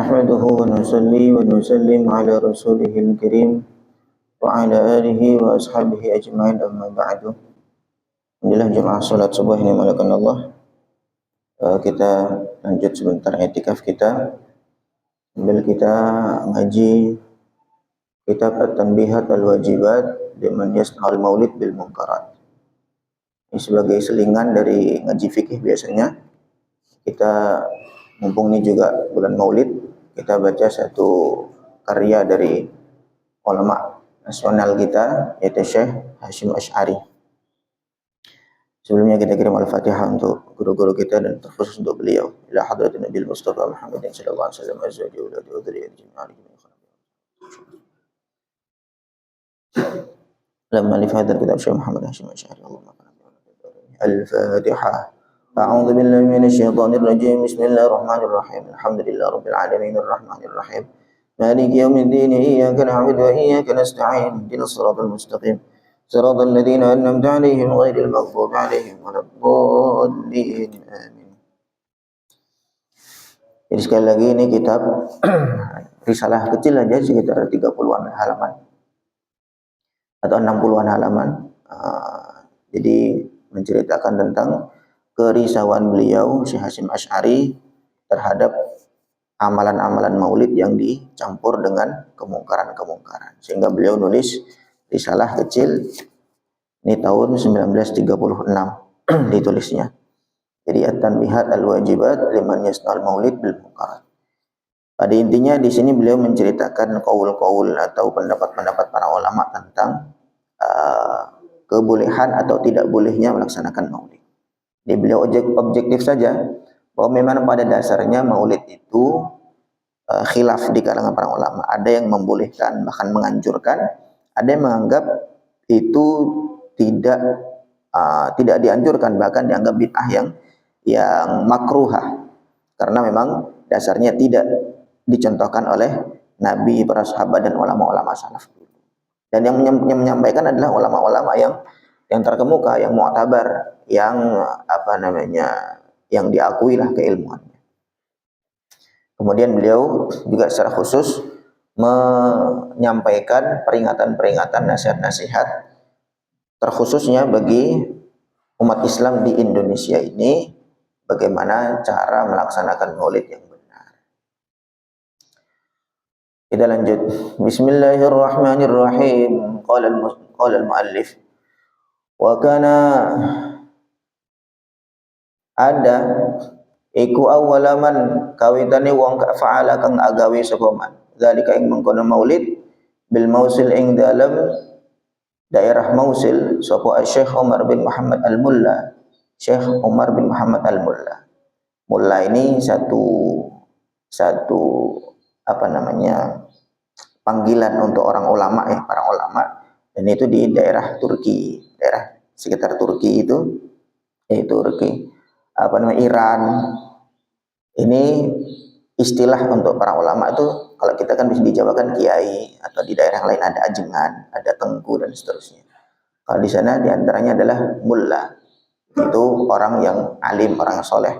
نحمده ونصلي ونسلم على رسوله الكريم وعلى آله وأصحابه أجمعين أما بعد. Alhamdulillah jemaah salat subuh ini mulakan Allah. Kita lanjut sebentar i'tikaf kita sambil kita ngaji kitab At-Tanbihat Al-Wajibat liman yasna'ul maulid bil munkarat. Ini sebagai selingan dari ngaji fikih biasanya. Kita mumpung ini juga bulan Maulid, kita baca satu karya dari ulama nasional kita, yaitu Syekh Hasyim Asy'ari. Sebelumnya kita kirim Al-Fatihah untuk guru-guru kita dan terkhusus untuk beliau. Ila hadratin Nabi Mustafa Muhammadin sallallahu alaihi wasallam azwaji wa ulati wa dzurriyyati jami'an. Lamma li hadzal kitab Syekh Muhammad Hasyim Asy'ari. Allahumma Al-Fatihah. أعوذ بالله من الشيطان الرجيم بسم الله الرحمن الرحيم الحمد لله رب العالمين الرحمن الرحيم مالك يوم الدين إياك نعبد وإياك نستعين اهدنا الصراط المستقيم صراط الذين أنعمت عليهم غير المغضوب عليهم ولا الضالين آمين. Jadi sekali lagi ini kitab risalah kecil aja sekitar 30-an halaman atau 60-an halaman. Jadi menceritakan tentang kerisauan beliau Syekh Hasyim Asy'ari terhadap amalan-amalan maulid yang dicampur dengan kemungkaran-kemungkaran. Sehingga beliau nulis risalah kecil ini tahun 1936 ditulisnya. Jadi At-Tanbihat Al-Wajibat liman yasna'ul maulid bil munkarat. Pada intinya di sini beliau menceritakan qaul-qaul atau pendapat-pendapat para ulama tentang kebolehan atau tidak bolehnya melaksanakan maulid. Jadi beliau objektif saja bahwa memang pada dasarnya maulid itu khilaf di kalangan para ulama. Ada yang membolehkan bahkan menganjurkan, ada yang menganggap itu tidak dianjurkan bahkan dianggap bid'ah yang makruhah karena memang dasarnya tidak dicontohkan oleh Nabi, para sahabat dan ulama-ulama salaf. Dan yang menyampaikan adalah ulama-ulama yang terkemuka, yang mu'tabar, yang yang diakui lah keilmuannya. Kemudian beliau juga secara khusus menyampaikan peringatan-peringatan, nasihat-nasihat terkhususnya bagi umat Islam di Indonesia ini, bagaimana cara melaksanakan maulid yang benar. Kita lanjut. Bismillahirrahmanirrahim. Qala al-muallif wa kana ada iku awalaman kawitane wong ka fa'ala kang agawe sapa man zalika ing mengkono maulid bil Mausil ing dalam daerah Mausil sapa Syekh Umar bin Muhammad Al-Mulla. Syekh Umar bin Muhammad Al-Mulla. Mulla ini satu panggilan untuk orang ulama para ulama, dan itu di daerah Turki, daerah sekitar Turki itu, yaitu Turki, Iran. Ini istilah untuk para ulama itu, kalau kita kan bisa dijawakan kiai, atau di daerah yang lain ada ajengan, ada tengku dan seterusnya. Kalau di sana diantaranya adalah mulla, itu orang yang alim, orang yang soleh.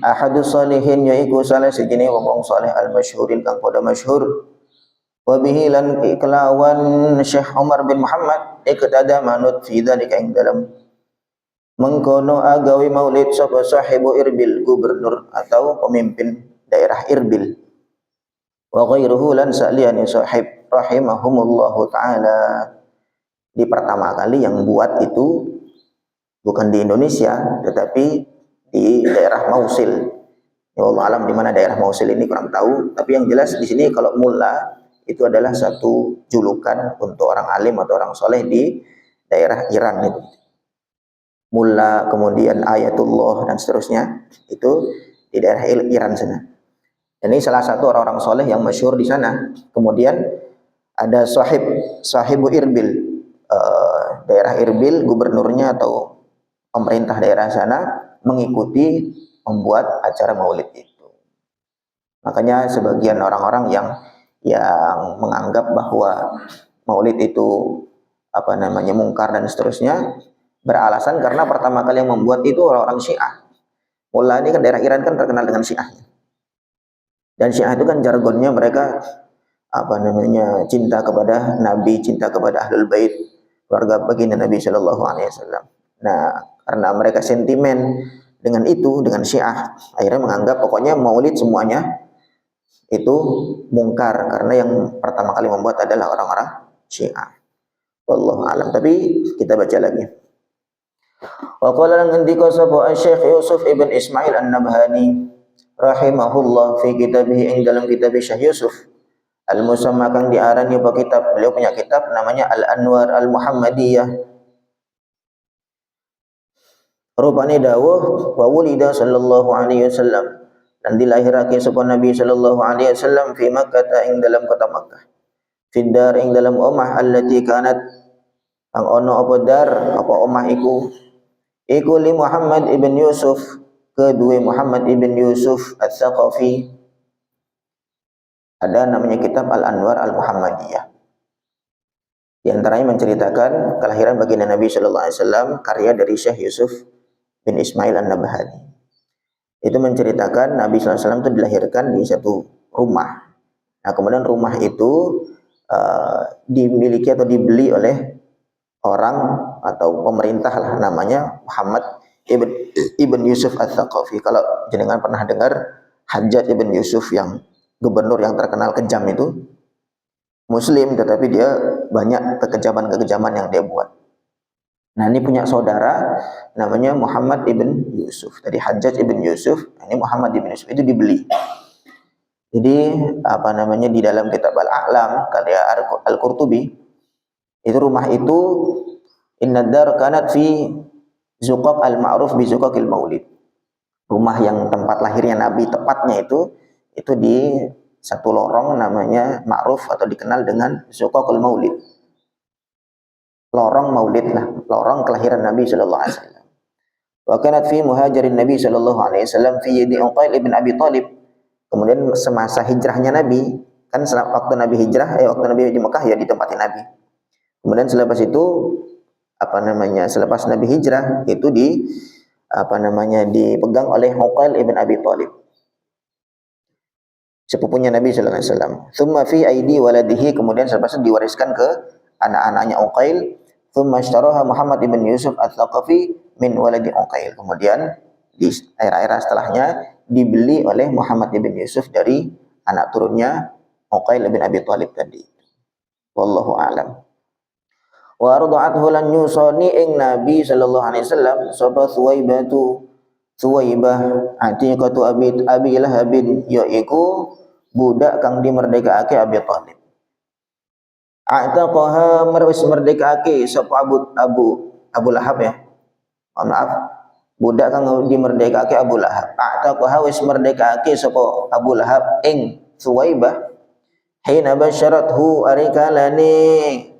Ahadus solihin yaiku saleh sejene wong soleh al-masyhurin kang pada masyhur. Wa bihi lan kelawan Syekh Umar bin Muhammad iktada manut fi dzalika ing dalam mengkono agawi maulid sapa sahibu Irbil, gubernur atau pemimpin daerah Irbil. Wa ghairuhu lan saliyani sahib rahimahumullahu taala. Di pertama kali yang buat itu bukan di Indonesia tetapi di daerah Mausil. Ya Allah alam di mana daerah Mausil ini kurang tahu, tapi yang jelas di sini kalau mulla itu adalah satu julukan untuk orang alim atau orang soleh di daerah Iran itu. Mulla, kemudian ayatullah dan seterusnya itu di daerah Iran sana. Dan ini salah satu orang-orang soleh yang masyhur di sana. Kemudian ada sahibu Irbil, daerah Irbil, gubernurnya atau pemerintah daerah sana mengikuti membuat acara maulid itu. Makanya sebagian orang-orang yang menganggap bahwa maulid itu mungkar dan seterusnya, beralasan karena pertama kali yang membuat itu orang-orang Syiah. Mullah ini kan daerah Iran kan terkenal dengan Syiahnya. Dan Syiah itu kan jargonnya mereka apa namanya, cinta kepada Nabi, cinta kepada Ahlul Bait, keluarga baginda Nabi Shallallahu Alaihi Wasallam. Nah, karena mereka sentimen dengan itu, dengan Syiah, akhirnya menganggap pokoknya maulid semuanya itu mungkar, karena yang pertama kali membuat adalah orang-orang Syiah. Wallahu alam. Tapi kita baca lagi. Wa qala lan ngendika sapa Syekh Yusuf ibn Ismail An-Nabhani rahimahullah fi kitabih, ing dalam kitab Syekh Yusuf al-musamma kang diarani apa kitab, beliau punya kitab namanya Al-Anwar Al-Muhammadiyah. Rupane dawuh wa wulida sallallahu alaihi wasallam, dan dilahirake sapa Nabi sallallahu alaihi wasallam fi Makkah, ing dalam kota Makkah, fiddar ing dalam omah allati kanat ang ono apa dar apa omah iku li Muhammad ibn Yusuf, kedua Muhammad ibn Yusuf Ats-Tsaqafi. Ada namanya kitab Al-Anwar Al-Muhammadiyah. Di antaranya menceritakan kelahiran baginda Nabi sallallahu alaihi wasallam, karya dari Syekh Yusuf bin Ismail An-Nabhani. Itu menceritakan Nabi sallallahu alaihi wasallam itu dilahirkan di satu rumah. Nah, kemudian rumah itu dimiliki atau dibeli oleh orang atau pemerintah lah, namanya Muhammad ibn Yusuf Ats-Tsaqafi. Kalau jenengan pernah dengar Hajjaj ibn Yusuf, yang gubernur yang terkenal kejam itu, Muslim tetapi dia banyak kekejaman-kekejaman yang dia buat. Nah, ini punya saudara namanya Muhammad ibn Yusuf. Tadi Hajjaj ibn Yusuf, ini Muhammad ibn Yusuf, itu dibeli. Jadi apa namanya, di dalam kitab Al-A'lam karya Al-Qurtubi, itu rumah itu inna dar kanat fi Zuqaq al-ma'ruf bi Zuqaqil Maulid. Rumah yang tempat lahirnya Nabi tepatnya itu di satu lorong namanya ma'ruf atau dikenal dengan Zuqaqul Maulid. Lorong Maulid lah, lorong kelahiran Nabi sallallahu alaihi wasallam. Wa kanat fi muhajirin Nabi sallallahu alaihi wasallam fi yadi Uqail ibn Abi Thalib. Kemudian semasa hijrahnya Nabi, kan waktu Nabi hijrah, waktu Nabi di Mekah ya ditempati Nabi. Kemudian selepas itu apa namanya, selepas Nabi hijrah itu dipegang oleh Uqail ibn Abi Thalib, sepupunya Nabi sallallahu alaihi wasallam. Tsumma fi aidi waladihi, kemudian selepas itu diwariskan ke anak-anaknya Uqail. Tsumma ishtaraha Muhammad ibn Yusuf Ats-Tsaqafi min waladi Uqail. Kemudian di era-era setelahnya dibeli oleh Muhammad ibn Yusuf dari anak turunnya Uqail ibn Abi Thalib tadi. Wallahu a'lam. Wa arda'athu lan yusani ing Nabi sallallahu alaihi wasallam sapa Suwaibah atiqatu Abi Lahabin, yaiku budak kang dimerdekaake Abi Thalib. A'taqaha merdekaake sapa Abu Lahab ya. Maaf, budak kang dimerdekaake Abu Lahab. A'taqaha wis merdekaake sapa Abu Lahab ing Suwaibah hina basyarathu arikalani,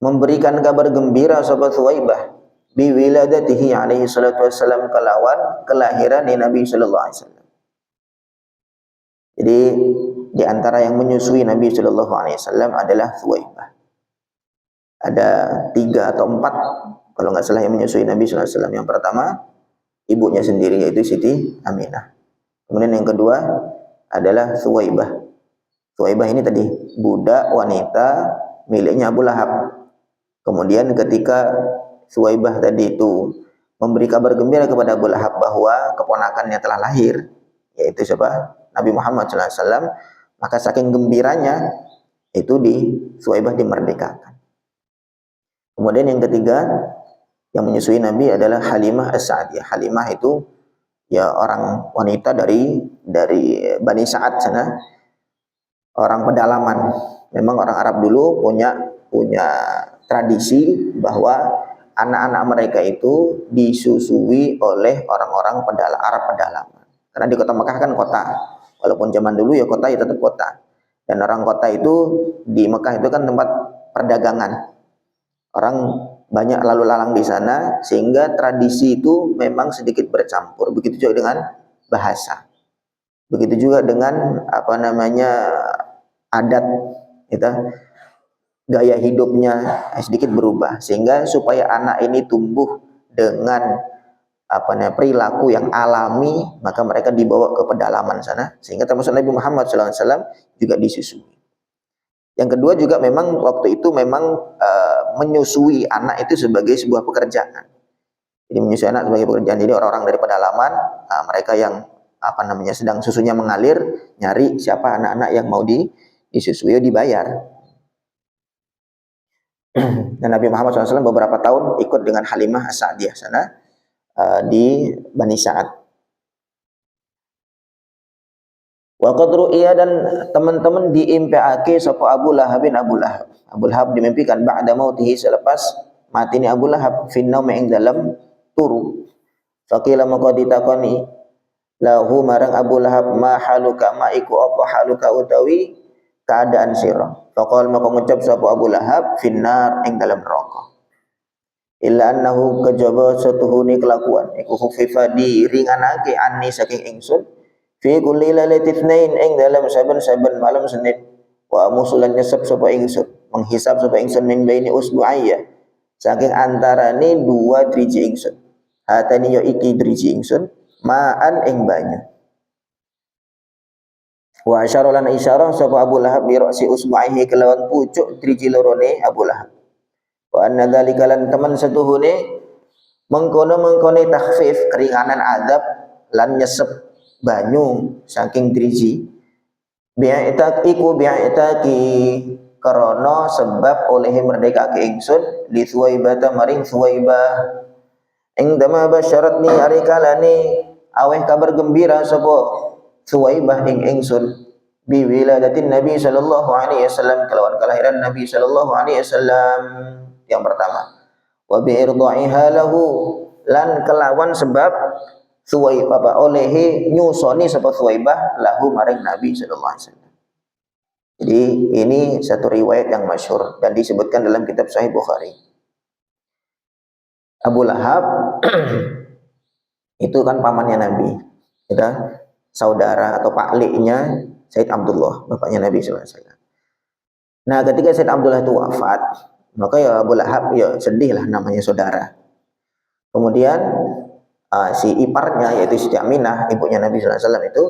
memberikan kabar gembira sapa Suwaibah bi wiladatihi alaihi salatu wassalam, kelawan kelahiran Nabi sallallahu alaihi wasallam. Jadi di antara yang menyusui Nabi sallallahu alaihi wasallam adalah Suwaibah. Ada 3 atau 4 kalau nggak salah yang menyusui Nabi sallallahu alaihi wasallam. Yang pertama ibunya sendiri, yaitu Siti Aminah. Kemudian yang kedua adalah Suwaibah. Suwaibah ini tadi budak wanita miliknya Abu Lahab. Kemudian ketika Suwaibah tadi itu memberi kabar gembira kepada Abu Lahab bahwa keponakannya telah lahir, yaitu siapa? Nabi Muhammad SAW, maka saking gembiranya itu Suwaibah dimerdekakan. Kemudian yang ketiga yang menyusui Nabi adalah Halimah As-Sa'diyah. Halimah itu ya orang wanita dari Bani Sa'ad sana, orang pedalaman. Memang orang Arab dulu punya tradisi bahwa anak-anak mereka itu disusui oleh orang-orang Arab pedalaman. Karena di kota Mekah kan kota, walaupun zaman dulu ya kota ya tetap kota. Dan orang kota itu di Mekah itu kan tempat perdagangan. Orang banyak lalu lalang di sana, sehingga tradisi itu memang sedikit bercampur. Begitu juga dengan bahasa. Begitu juga dengan adat, gitu. Gaya hidupnya sedikit berubah, sehingga supaya anak ini tumbuh dengan perilaku yang alami, maka mereka dibawa ke pedalaman sana, sehingga termasuk Nabi Muhammad SAW juga disusui. Yang kedua juga memang waktu itu memang menyusui anak itu sebagai sebuah pekerjaan. Jadi menyusui anak sebagai pekerjaan. Jadi orang-orang dari pedalaman, mereka yang sedang susunya mengalir, nyari siapa anak-anak yang mau disusui, dibayar. Dan Nabi Muhammad SAW beberapa tahun ikut dengan Halimah As-Sa'diyah sana di Bani Sa'ad. Wa qad ru'iya, dan teman-teman diimpiake sapa Abu Lahab bin Abu Lahab. Abu Lahab dimimpikan ba'da mautihi, selepas mati ni Abu Lahab, finnaum ing dalam turu. Faqila maka ditakoni lahu marang Abu Lahab, ma haluka, ma iku apa haluka utawi keadaan sira. Faqal maka ngucap sapa Abu Lahab, finnar ing dalam neraka. Illa annahu kejaba satuhuni kelakuan iku khufifa diringanake anni saking ingsun fi kulli lailatin itsnain ing dalam saben-saben malam Senin, wa musulan nyesep sapa ingsun, menghisab sapa ingsun min baini usbu'ayya, saking antarane dua driji ingsun, hatani yo iki driji ingsun, ma'an ing banyu. Wa asyara lan isyarah sapa Abu Lahab bi ra'si usbu'aihi kelawan pucuk driji lorone Abu Lahab. Wa anna dzalika lan teman setuhune mengkono-mengkone takhfif keringanan azab lan nyesep banyu saking driji bi'aitak iku bi'aitaki karena sebab oleh merdeka ke ingsun li Thuwaibah maring Thuwaibah ing dama basyaratni arikalani aweh kabar gembira sapa Thuwaibah ing ingsun bi wiladatin Nabi sallallahu alaihi wasallam kelawan kelahiran Nabi sallallahu alaihi wasallam. Yang pertama, wa bi irdha'iha lahu, lan kelawan sebab Thuwaibah olehi nyusoni sapa Thuwaibah lahu maring Nabi sallallahu alaihi wasallam. Jadi ini satu riwayat yang masyhur dan disebutkan dalam kitab Sahih Bukhari. Abu Lahab itu kan pamannya Nabi, kita saudara atau pakliknya Said Abdullah, bapaknya Nabi sallallahu alaihi wasallam. Nah, ketika Said Abdullah itu wafat, maka ya Abu Lahab ya sedih lah, namanya saudara. Kemudian si iparnya yaitu Siti Aminah, ibunya Nabi sallallahu alaihi wasallam itu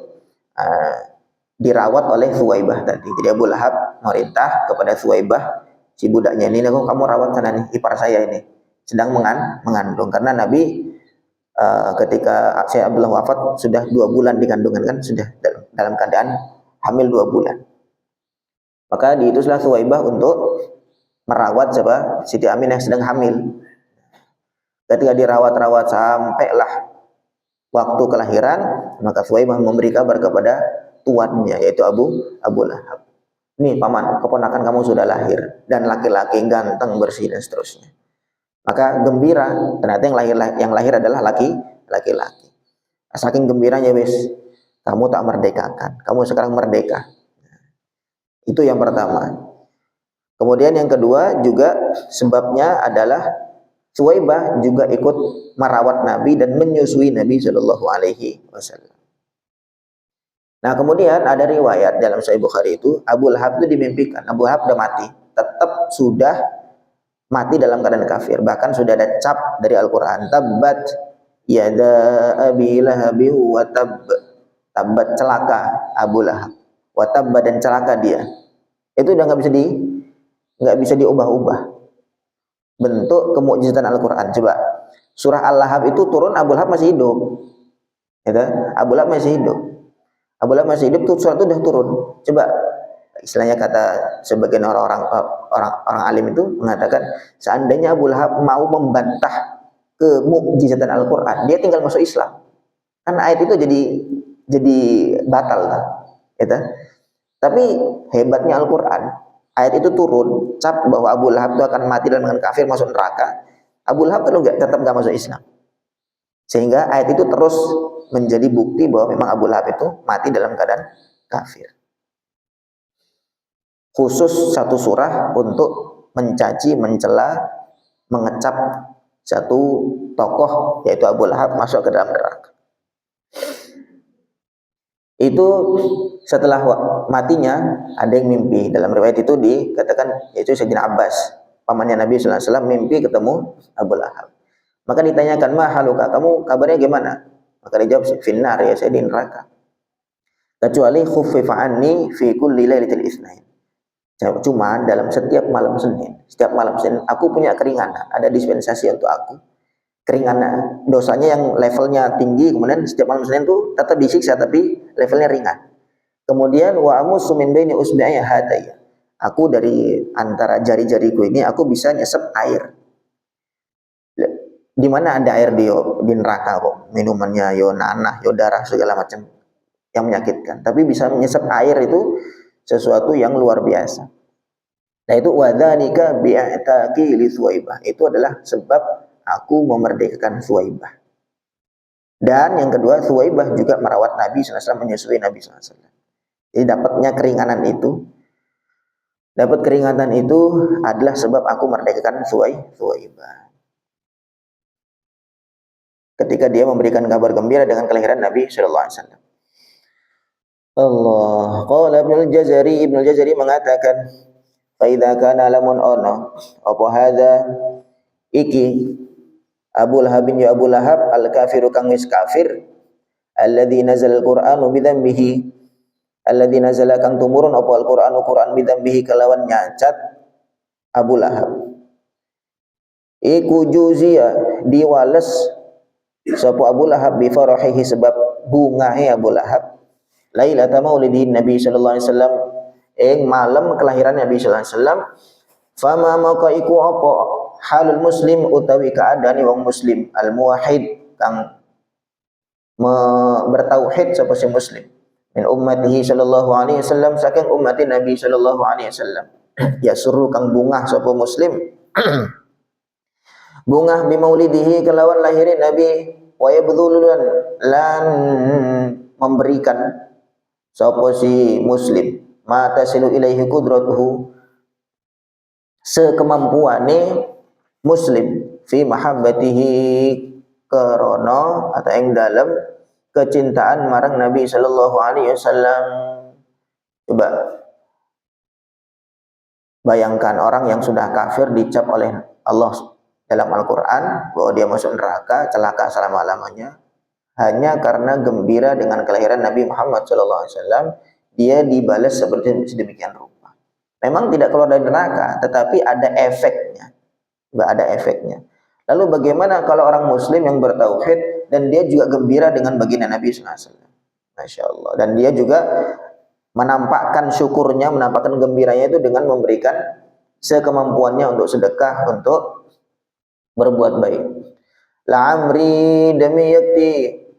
dirawat oleh Thuwaibah tadi. Jadi Abu Lahab merintah kepada Thuwaibah, si budaknya ini, kamu rawat sana nih, ipar saya ini sedang mengandung, karena Nabi ketika Said Abdullah wafat sudah 2 bulan di kandungan, kan sudah dalam keadaan hamil 2 bulan. Maka diutuslah Thuwaibah untuk merawat siapa? Siti Aminah yang sedang hamil. Ketika dirawat-rawat sampailah waktu kelahiran, maka Thuwaibah memberi kabar kepada tuannya yaitu Abu Lahab. Nih paman, keponakan kamu sudah lahir dan laki-laki ganteng, bersih dan seterusnya. Maka gembira, ternyata yang lahir adalah laki-laki. Saking gembiranya, wis, kamu tak merdekakan, kamu sekarang merdeka. Itu yang pertama. Kemudian yang kedua juga sebabnya adalah Thuwaibah juga ikut merawat Nabi dan menyusui Nabi Shallallahu Alaihi Wasallam. Nah, kemudian ada riwayat dalam Sahih Bukhari itu Abu Lahab itu dimimpikan, Abu Lahab sudah mati, tetap sudah mati dalam keadaan kafir. Bahkan sudah ada cap dari Al-Quran, tabbat yada abi lahabi wa tab, tabbat, celaka Abu Lahab, wa tabba, dan celaka dia. Itu udah nggak bisa diubah-ubah. Bentuk kemukjizatan Al-Quran. Coba surah Al-Lahab itu turun, Abu Lahab masih hidup. Gitu? Abu Lahab masih hidup. Abu Lahab masih hidup, tuh surat itu udah turun. Coba istilahnya kata sebagian orang alim itu mengatakan, seandainya Abu Lahab mau membantah kemukjizatan Al-Quran, dia tinggal masuk Islam. Kan ayat itu jadi batal lah. Gitu? Tapi hebatnya Al-Quran, ayat itu turun, cap bahwa Abu Lahab itu akan mati dalam keadaan kafir, masuk neraka. Abu Lahab itu tetap nggak masuk Islam. Sehingga ayat itu terus menjadi bukti bahwa memang Abu Lahab itu mati dalam keadaan kafir. Khusus satu surah untuk mencaci, mencela, mengecap satu tokoh yaitu Abu Lahab masuk ke dalam neraka. Itu setelah matinya ada yang mimpi. Dalam riwayat itu dikatakan yaitu Sayyidina Abbas, pamannya Nabi sallallahu alaihi wasallam, mimpi ketemu Abu Lahab. Maka ditanyakan, "Ma haluka, kamu kabarnya gimana?" Maka dijawab, "Finnar, ya saya di neraka. Kecuali khuffifa anni fi kulli lailatul itsnain." Cuma dalam setiap malam Senin aku punya keringanan, ada dispensasi untuk aku. Keringanan dosanya yang levelnya tinggi, kemudian setiap malam Senin itu tetap disiksa tapi levelnya ringan. Kemudian wa amusu min baini usbi'i hadaya. Aku dari antara jari-jariku ini aku bisa nyesep air. Di mana ada air di neraka kok? Minumannya yo nanah, yo darah segala macam yang menyakitkan. Tapi bisa menyesep air itu sesuatu yang luar biasa. Nah itu wadzalika bi'ataqi li Thuwaibah. Itu adalah sebab aku memerdekakan Thuwaibah. Dan yang kedua, Thuwaibah juga merawat Nabi SAW, menyusui Nabi SAW. Jadi dapatnya keringanan itu. Dapat keringanan itu adalah sebab aku merdekakan Thuwaibah. Ketika dia memberikan kabar gembira dengan kelahiran Nabi SAW. Allah. Qala Ibnul Jazari mengatakan, fa idza kana lamun ono apa hadza iki Abu Lahabin ya Abu Lahab al kafiru kang wis kafir, alladzi nazal al-Qur'anu bidzambihi, alladzi nazala kang tumurun apa al-Qur'anu Qur'an bidzambihi kelawan nyacat Abu Lahab. Iku juzia diwales sapa Abu Lahab bi farahihi sebab bungahe Abu Lahab lailata maulidihin Nabi sallallahu alaihi wasallam ing malam kelahiran Nabi sallallahu alaihi wasallam. Fama maka iku apa halul muslim utawi keadaan wong muslim al muwahhid kang bertauhid sapa si muslim min ummatihi sallallahu alaihi wasallam saking ummati Nabi sallallahu alaihi wasallam. Ya suruh kang bungah sapa muslim bungah bi maulidihi kelawan lahirin Nabi wa yabdhululan lan memberikan sapa si muslim mata silu ilaihi qudratuhu sekemampuane muslim fi mahabbatihi karana atau yang dalam kecintaan marang Nabi sallallahu alaihi wasallam. Coba bayangkan orang yang sudah kafir dicap oleh Allah dalam Al-Qur'an bahwa dia masuk neraka, celaka selama-lamanya hanya karena gembira dengan kelahiran Nabi Muhammad sallallahu alaihi wasallam, dia dibalas seperti sedemikian rupa. Memang tidak keluar dari neraka, tetapi ada efeknya. Ada efeknya. Lalu bagaimana kalau orang muslim yang bertauhid dan dia juga gembira dengan baginda Nabi sallallahu alaihi wasallam? Masya Allah. Dan dia juga menampakkan syukurnya, menampakkan gembiranya itu dengan memberikan sekemampuannya untuk sedekah, untuk berbuat baik. La amri demi yakti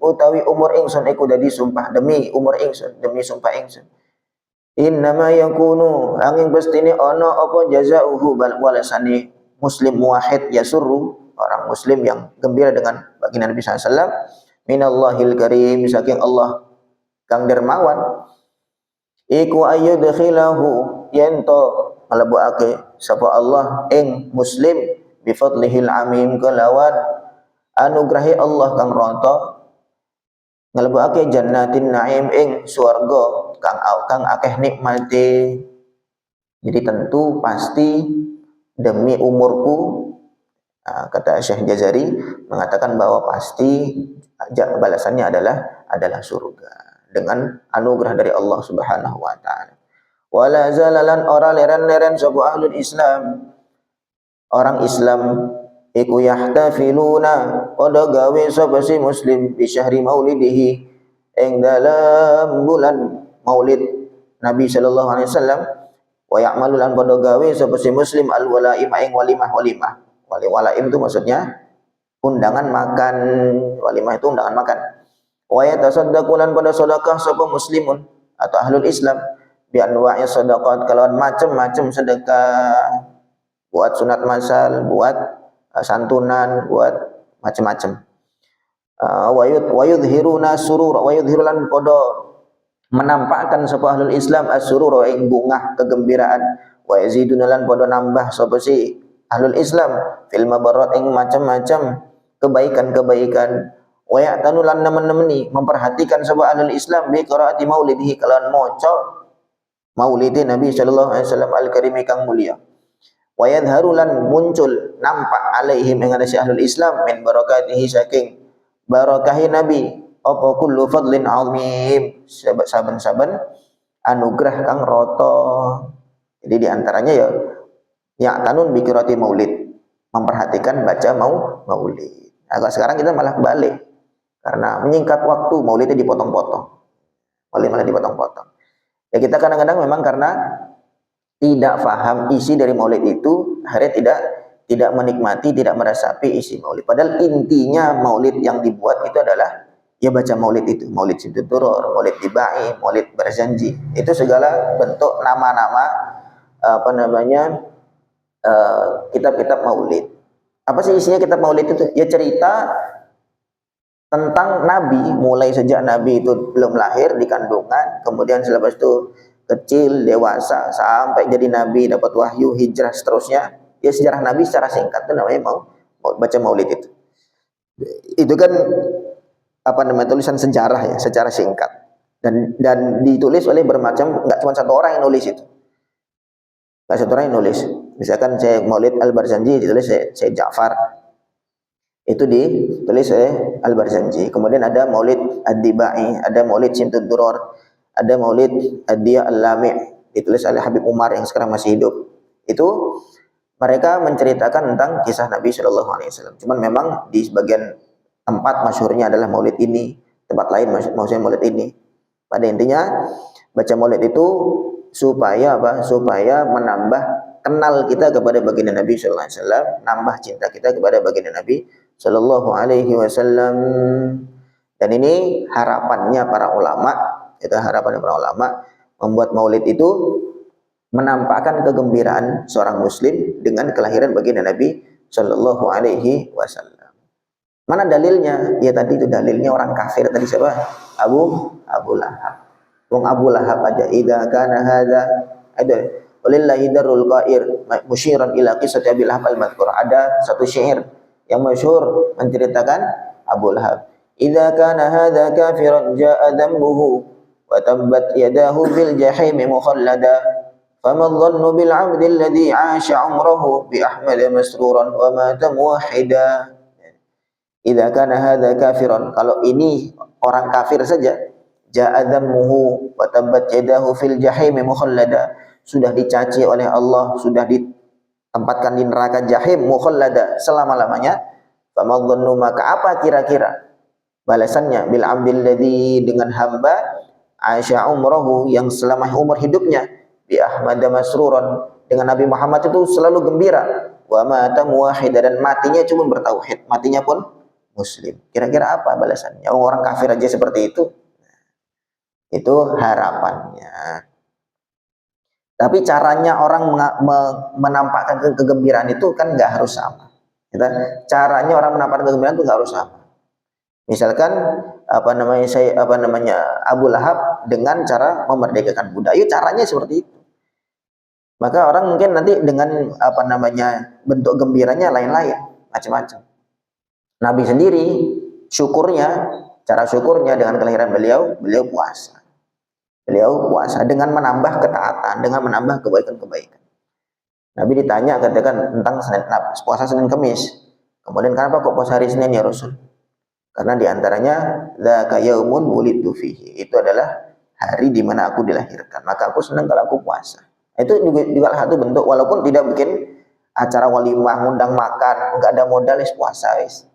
utawi umur ingsun iku dadi sumpah, demi umur ingsun, demi sumpah ingsun. Innama yakunu angin pastine ono apa jazauhu balasani muslim muwahhid yasurru orang muslim yang gembira dengan baginda Nabi sallallahu alaihi wasallam minallahil karim saking Allah kang dermawan iku ayyudkhilahu yanto mlebuake sapa Allah ing muslim bi fadlihil amim kelawan anugrahi Allah kang rata nglebokake jannatin naim ing swarga kang akeh nikmate. Jadi tentu pasti demi umurku, kata Syekh Jazari mengatakan bahwa pasti balasannya adalah surga dengan anugerah dari Allah Subhanahu wa taala. Wala zalalan ora leren-leren sapa ahlul Islam, orang Islam iku yahtafiluna pada gawe sapa si muslim bi syahri maulidihi ing dalam bulan maulid Nabi sallallahu alaihi wasallam wa ya'malu lan pada gawe sapa si muslim al walaim ing walimah. Walaim itu maksudnya undangan makan, walimah itu undangan makan. Wa yatasaddaqu lan pada sedekah sapa muslimun atau ahlul Islam bi anwa'i sadaqat kalawan macam-macam sedekah, buat sunat masal, buat santunan, buat macam-macam. Wa yudhiruna surur wa yudhirulan podo menampakkan sapa ahlul Islam as-surur ing bungah kegembiraan wa yaziduna lan podo nambah sapa si ahlul Islam fil mabarat ing macam-macam kebaikan-kebaikan wa ya'tanu lan nemen-nemeni memperhatikan sapa ahlul Islam bi qiraati maulidihi kalawan maca maulid Nabi sallallahu alaihi wasallam al-karim kang mulia. wa yadharu lan muncul nampak alaihim ing si ahlul Islam min barakatihi saking barakahi nabi apa kullu fadlin azim saben-saben anugerah kang rata. Jadi diantaranya ya tanun bikirati maulid, memperhatikan baca maulid. Agak sekarang kita malah balik karena menyingkat waktu maulidnya dipotong-potong, malah dipotong-potong. Ya kita kadang-kadang memang karena tidak paham isi dari maulid itu, akhirnya tidak menikmati, tidak meresapi isi maulid. Padahal intinya maulid yang dibuat itu adalah ya baca maulid itu, maulid Simtud-Duror, maulid Tibai, maulid Barzanji. Itu segala bentuk nama-nama kitab-kitab maulid. Apa sih isinya kitab maulid itu? Ya cerita tentang Nabi, mulai sejak Nabi itu belum lahir di kandungan, kemudian selepas itu kecil, dewasa, sampai jadi Nabi, dapat wahyu, hijrah, seterusnya. Ya sejarah Nabi secara singkat itu namanya mau baca maulid itu. Itu kan tulisan sejarah ya, secara singkat. Dan ditulis oleh bermacam, nggak cuma satu orang yang nulis itu. Nggak satu orang yang nulis. Misalkan saya maulid Al-Barzanji ditulis saya Ja'far. Itu ditulis oleh Al-Barzanji. Kemudian ada maulid Ad-Dibai, ada maulid Simtud-Duror, ada maulid Ad-Diya Al-Lami' ditulis oleh Habib Umar yang sekarang masih hidup. Itu mereka menceritakan tentang kisah Nabi Shallallahu Alaihi Wasallam. Cuman memang di sebagian tempat masyhurnya adalah maulid ini, tempat lain maksudnya maulid ini. Pada intinya baca maulid itu supaya supaya menambah kenal kita kepada baginda Nabi Shallallahu Alaihi Wasallam, nambah cinta kita kepada baginda Nabi Shallallahu Alaihi Wasallam. Dan ini harapannya para ulama, membuat maulid itu menampakkan kegembiraan seorang muslim dengan kelahiran baginda Nabi Shallallahu Alaihi Wasallam. Mana dalilnya? Ya tadi itu dalilnya orang kafir tadi siapa? Abu Lahab. Wong Abu Lahab aja idza kana hadza ada walillahi darul qair musyiran ila qissati Abi Lahab al-madhkur. Ada satu syair yang masyhur menceritakan Abu Lahab. Idza kana hadza kafiran jaa dhanbuhu wa tabbat yadahu fil jahim mukhallada. فَمَا الظَّنُّ بِالْعَبْدِ الَّذِي عَاشَ عُمْرَهُ بِأَحْمَدَ مَسْرُورًا وَمَاتَ مُوَحِّدًا. إِذَا كَانَ هَذَا كَافِرًا, kalau ini orang kafir saja, jaa dhammuhu wa tabbat yadahu fil jahim mukhallada, sudah dicaci oleh Allah, sudah ditempatkan di neraka jahim mukhallada selama-lamanya. فَمَا الظَّنُّ, maka apa kira-kira balasannya, bil abdil ladzi, dengan hamba, asya umrahu, yang selama umur hidupnya, bi Ahmad masruran, dengan Nabi Muhammad itu selalu gembira, wa mata muwahhid, dan matinya cuma bertauhid, matinya pun muslim. Kira-kira apa balasannya? Orang kafir aja seperti itu. Itu harapannya. Tapi caranya orang menampakkan kegembiraan itu kan nggak harus sama. Caranya orang menampakkan kegembiraan itu nggak harus sama. Misalkan Abu Lahab dengan cara memerdekakan budak, caranya seperti itu. Maka orang mungkin nanti dengan bentuk gembiranya lain-lain, macam-macam. Nabi sendiri cara syukurnya dengan kelahiran beliau puasa. Beliau puasa dengan menambah ketaatan, dengan menambah kebaikan-kebaikan. Nabi ditanya katakan tentang puasa Senin Kamis. Kemudian kenapa kok puasa hari Senin ya Rasul? Karena diantaranya dzaka yaumun wulidtu fihi, itu adalah hari di mana aku dilahirkan, maka aku senang kalau aku puasa. Itu juga satu bentuk, walaupun tidak bikin acara walimah, ngundang makan, nggak ada modal, puasa wis.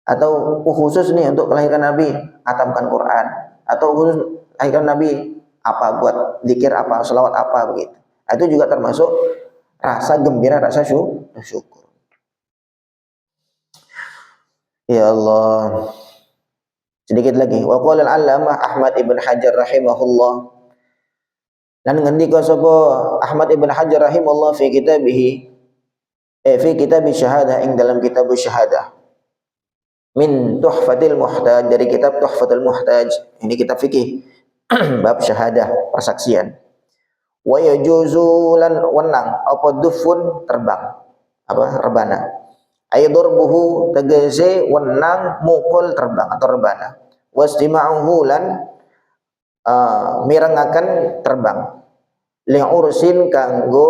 Atau khusus nih untuk kelahiran Nabi, khatamkan Quran, atau khusus kelahiran Nabi apa, buat zikir apa, selawat apa, begitu. Itu juga termasuk rasa gembira, rasa syukur. Ya Allah. Sedikit lagi. Wa qala al-allamah Ahmad ibn Hajar rahimahullah. Dan ngendika sapa Ahmad ibn Hajar rahimahullah fi kitab syahadah, ing dalam kitab syahadah. Min Tuhfatil Muhtaj, dari kitab Tuhfatul Muhtaj. Ini kitab fikih bab syahadah, persaksian. Wa yajuzu lan wenang apa dufun, terbang, rebana. Aydurbuhu tegese wenang mukul terbang atau rebana. Wastima'uhu lan mirengaken terbang. Li ursin kanggo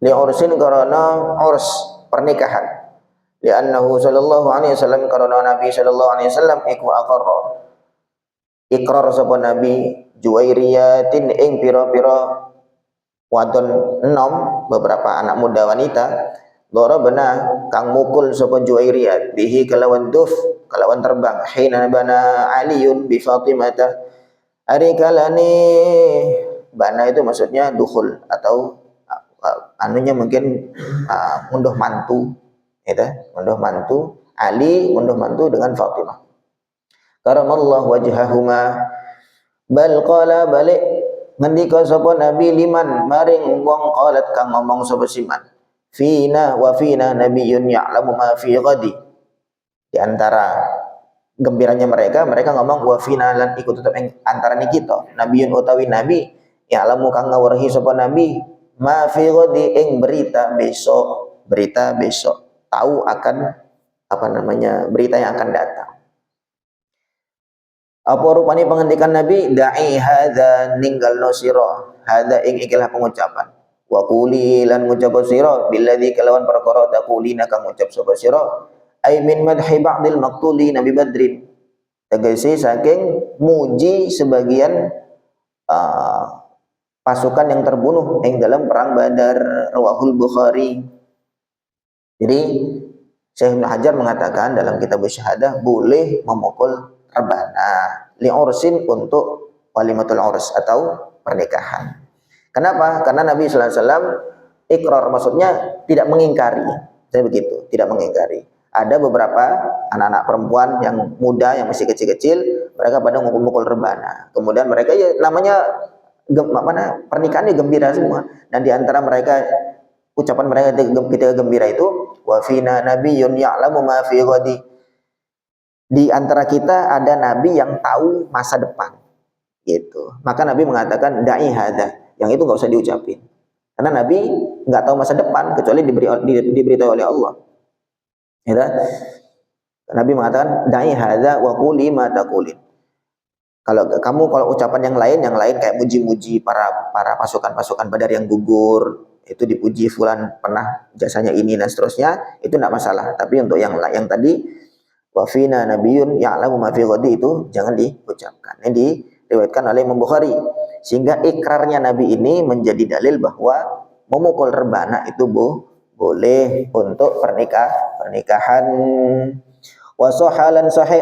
li ursin karena urs pernikahan, li'annahu sallallahu alaihi wasallam karena Nabi sallallahu alaihi wasallam iku aqarra ikrar sapa Nabi Juwairiyatin ing pira-pira wadon enom, beberapa anak muda wanita, darabna kang mukul sapa Juwairiyat bihi kalawan duf kalawan terbang, hina bana Aliun bi Fatimata, ari kalane bana itu maksudnya dukhul atau anunya mungkin ngunduh mantu, gitu, ngunduh mantu Ali, ngunduh mantu dengan Fatimah. Karamallahu wajhahuma, bal qala balik ngendika sapa Nabi liman maring wong qalat kang ngomong sapa siman, fina wa fina nabiyyun ya'lamu ma fi ghadi, di antara gembiranya mereka ngomong wa fina lan ikut tetep antarané kita nabiyyun utawi nabi ya'lamu kang ngawruhi sapa nabi ma fi ghadi ing berita besok, tahu akan apa namanya berita yang akan datang. Apa rupanya pengendikan Nabi, da'i hadza ninggalno sira hadza ing ikilah pengucapan, wa quli lan ngucap sira billadzi kalawan perkara taqulina kang ngucap sapa sira, ai min madhi ba'dil maqtuli Nabi Badrin, tegese saking muji sebagian pasukan yang terbunuh yang dalam perang Badar, rawahul Bukhari. Jadi Syekh Ibnu Hajar mengatakan dalam kitab Syahadah boleh memukul rebana li ursin untuk walimatul urs atau pernikahan. Kenapa? Karena Nabi sallallahu alaihi wasallam ikrar, maksudnya tidak mengingkari. Saya begitu, tidak mengingkari. Ada beberapa anak-anak perempuan yang muda yang masih kecil-kecil, mereka pada mukul-mukul rebana. Kemudian mereka ya namanya pernikahannya gembira semua, dan di antara mereka ucapan mereka ketika gembira itu wa fina nabiyyun ya'lamu ma fi ghadi, di antara kita ada nabi yang tahu masa depan, gitu. Maka Nabi mengatakan da'i hadza, yang itu nggak usah diucapin, karena Nabi nggak tahu masa depan kecuali diberitahu oleh Allah, gitu. Nabi mengatakan da'i hadza wa quli ma taqulin. Kalau ucapan yang lain kayak muji-muji para pasukan Badar yang gugur, itu dipuji fulan pernah jasanya ini dan seterusnya, itu tidak masalah. Tapi untuk yang tadi wa fina nabiyyun ya'lamu ma fi ghadi, itu jangan diucapkan. Ini diriwayatkan oleh Imam Bukhari, sehingga ikrarnya Nabi ini menjadi dalil bahwa memukul rebana itu boleh untuk pernikahan. Wa sahalan sahih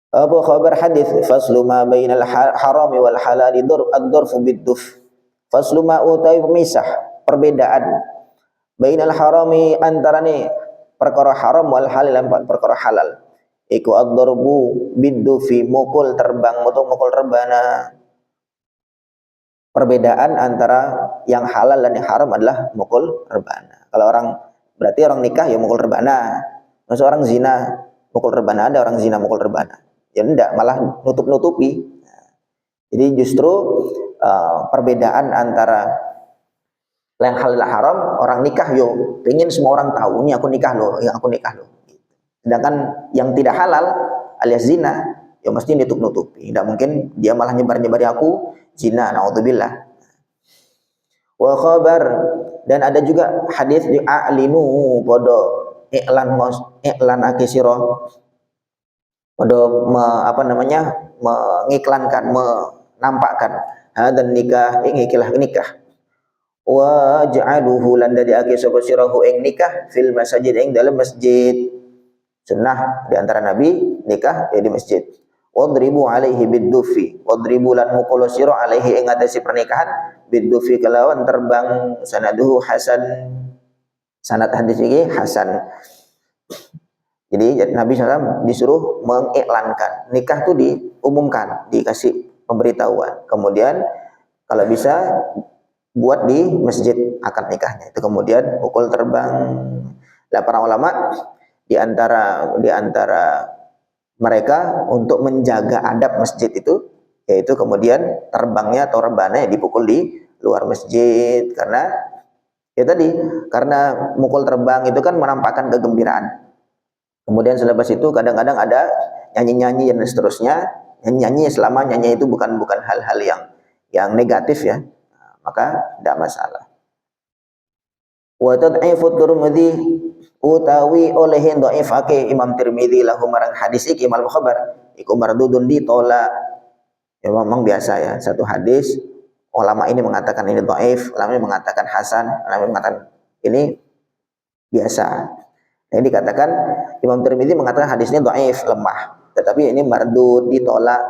Abu khabar hadis faslu ma bainal harami wal halali ad-durfu bid-duf. Faslu ma utawi pemisah perbedaan bainal harami antarane perkara haram wal halal lan perkara halal, iku ad-darbu bid-dufi, mukul terbang atau mukul rebana. Perbedaan antara yang halal dan yang haram adalah mukul rebana. Kalau berarti orang nikah ya mukul rebana. Maksud orang zina mukul rebana, ada orang zina mukul rebana. Ya enggak, malah nutup-nutupi. Jadi justru perbedaan antara yang halal haram, orang nikah yo pengen semua orang tahu, ini aku nikah loh. Sedangkan yang tidak halal alias zina, ya mesti nutup-nutupi. Tidak mungkin dia malah nyebar-nyebari aku zina, naudzubillah. Wa khabar, dan ada juga hadis di a'linu podo iklan akisiro, podo mengiklankan, menampakkan hadan nikah ing ikilah nikah. Wa ja'aluhu lan dadiake sapa sirahu ing nikah fil masjid ing dalam masjid. Sunnah di antara Nabi nikah ya di masjid. Wadribu alaihi biddufi, wadribu lan mukul sira alaihi ing atase pernikahan biddufi kelawan terbang. Sanaduhu hasan, sanad hadis ini hasan. Jadi Nabi SAW disuruh mengiklankan nikah itu, diumumkan, dikasih pemberitahuan. Kemudian kalau bisa buat di masjid akad nikahnya itu, kemudian pukul terbang. Lah para ulama di antara mereka untuk menjaga adab masjid itu, yaitu kemudian terbangnya atau rebana dipukul di luar masjid, karena ya tadi, karena mukul terbang itu kan menampakkan kegembiraan. Kemudian selepas itu kadang-kadang ada nyanyi-nyanyi dan seterusnya. Nyanyi selama nyanyi itu bukan hal-hal yang negatif ya, maka tidak masalah. wa tad'ifu Tirmidzi utawi oleh dhaifake Imam Tirmidzi lahu marang hadis iki mal khabar iku mardudun ditolak. Ya memang biasa ya, satu hadis ulama ini mengatakan ini dhaif, ulama ini mengatakan hasan, ulama ini mengatakan ini biasa. Nah, dikatakan Imam Tirmidzi mengatakan hadis ini dhaif, lemah, tetapi ini mardud, ditolak.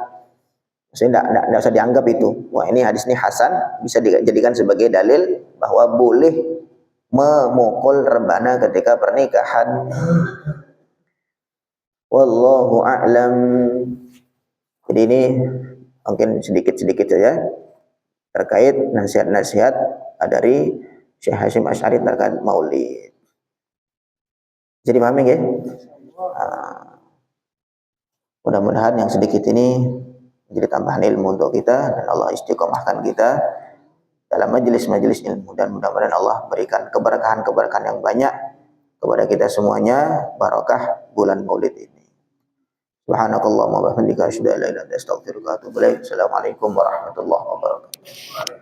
Maksudnya tidak usah dianggap itu. Wah, ini hadis ini hasan, bisa dijadikan sebagai dalil bahwa boleh memukul rebana ketika pernikahan. Wallahu a'lam. Jadi ini mungkin sedikit-sedikit saja terkait nasihat-nasihat dari Syekh Hasyim Asy'ari terkait maulid. Jadi pahami ya? Mudah-mudahan yang sedikit ini menjadi tambahan ilmu untuk kita dan Allah istiqomahkan kita dalam majelis-majelis ilmu dan mudah-mudahan Allah berikan keberkahan-keberkahan yang banyak kepada kita semuanya, barakah bulan Maulid ini. Subhanakallahumma wa bihamdika asyhadu an la ilaha illa anta astaghfiruka wa atubu ilaik. Assalamualaikum warahmatullahi wabarakatuh.